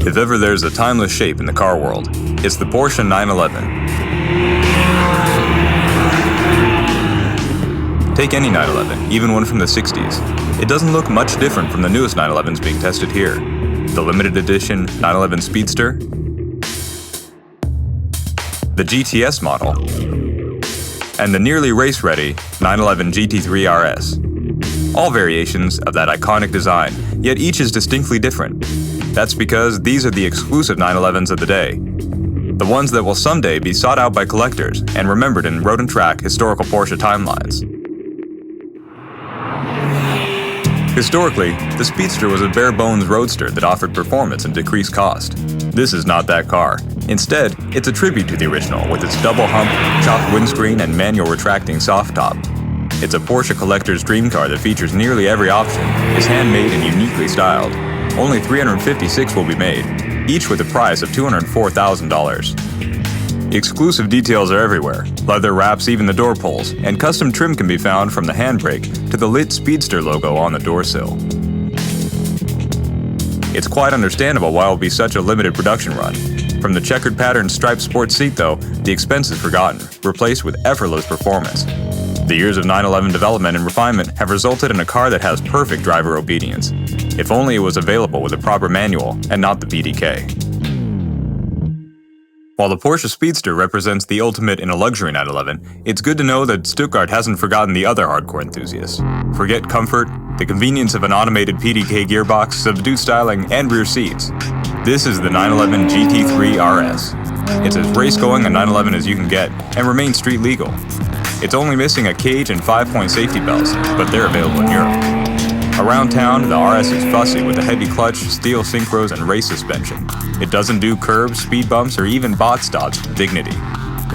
If ever there's a timeless shape in the car world, it's the Porsche 911. Take any 911, even one from the 60s. It doesn't look much different from the newest 911s being tested here. The limited edition 911 Speedster, the GTS model, and the nearly race-ready 911 GT3 RS. All variations of that iconic design, yet each is distinctly different. That's because these are the exclusive 911s of the day. The ones that will someday be sought out by collectors and remembered in road and track historical Porsche timelines. Historically, the Speedster was a bare-bones roadster that offered performance and decreased cost. This is not that car. Instead, it's a tribute to the original with its double hump, chopped windscreen, and manual retracting soft top. It's a Porsche collector's dream car that features nearly every option, is handmade and uniquely styled. Only 356 will be made, each with a price of $204,000. Exclusive details are everywhere. Leather wraps even the door pulls, and custom trim can be found from the handbrake to the lit Speedster logo on the door sill. It's quite understandable why it will be such a limited production run. From the checkered pattern striped sports seat though, the expense is forgotten, replaced with effortless performance. The years of 911 development and refinement have resulted in a car that has perfect driver obedience. If only it was available with a proper manual and not the PDK. While the Porsche Speedster represents the ultimate in a luxury 911, it's good to know that Stuttgart hasn't forgotten the other hardcore enthusiasts. Forget comfort, the convenience of an automated PDK gearbox, subdued styling, and rear seats. This is the 911 GT3 RS. It's as race-going a 911 as you can get, and remains street legal. It's only missing a cage and 5-point safety belts, but they're available in Europe. Around town, the RS is fussy with a heavy clutch, steel synchros, and race suspension. It doesn't do curbs, speed bumps, or even bot stops with dignity.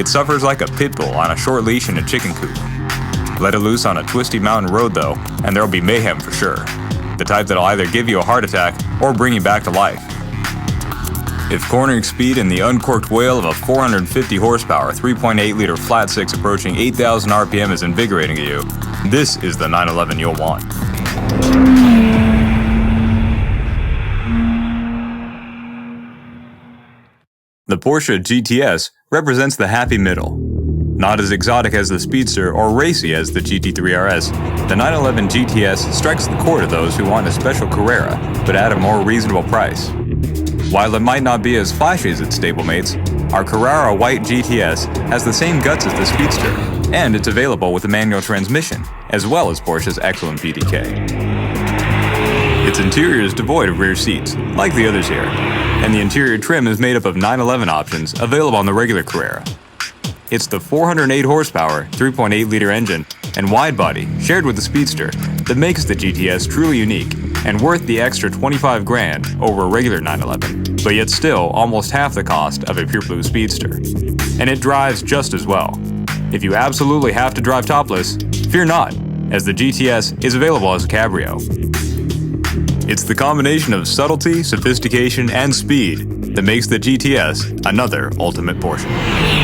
It suffers like a pit bull on a short leash in a chicken coop. Let it loose on a twisty mountain road though, and there'll be mayhem for sure. The type that'll either give you a heart attack or bring you back to life. If cornering speed and the uncorked wail of a 450 horsepower 3.8-liter flat-six approaching 8,000 RPM is invigorating to you, this is the 911 you'll want. The Porsche GTS represents the happy middle. Not as exotic as the Speedster or racy as the GT3 RS, the 911 GTS strikes the chord of those who want a special Carrera, but at a more reasonable price. While it might not be as flashy as its stablemates, our Carrera White GTS has the same guts as the Speedster, and it's available with a manual transmission, as well as Porsche's excellent PDK. Its interior is devoid of rear seats, like the others here, and the interior trim is made up of 911 options available on the regular Carrera. It's the 408 horsepower, 3.8-liter engine and wide body shared with the Speedster that makes the GTS truly unique and worth the extra $25,000 over a regular 911, but yet still almost half the cost of a pure blue Speedster. And it drives just as well. If you absolutely have to drive topless, fear not, as the GTS is available as a cabrio. It's the combination of subtlety, sophistication, and speed that makes the GTS another ultimate Porsche.